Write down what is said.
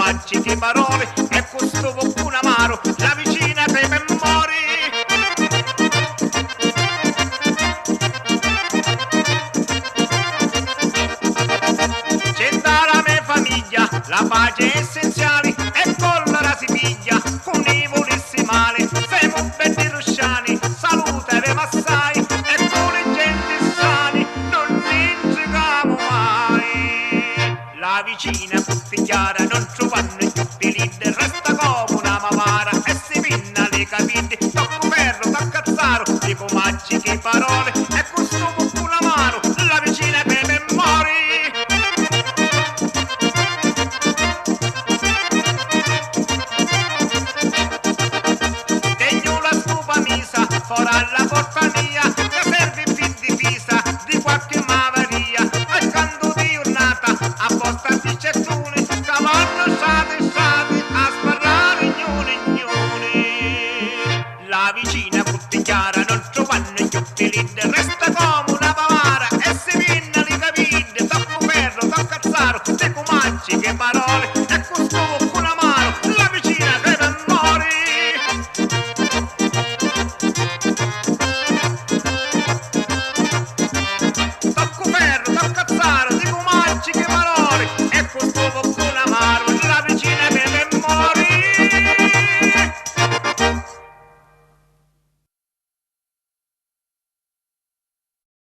facci di parole e questo qualcuno amaro la vicina che me mori. C'è la mia famiglia, la pace è essenziale e collera si piglia con i volissimali. Siamo belli rusciani, salute aveva assai e con le gente sani non litighiamo mai. La vicina figliara non ci vanno giù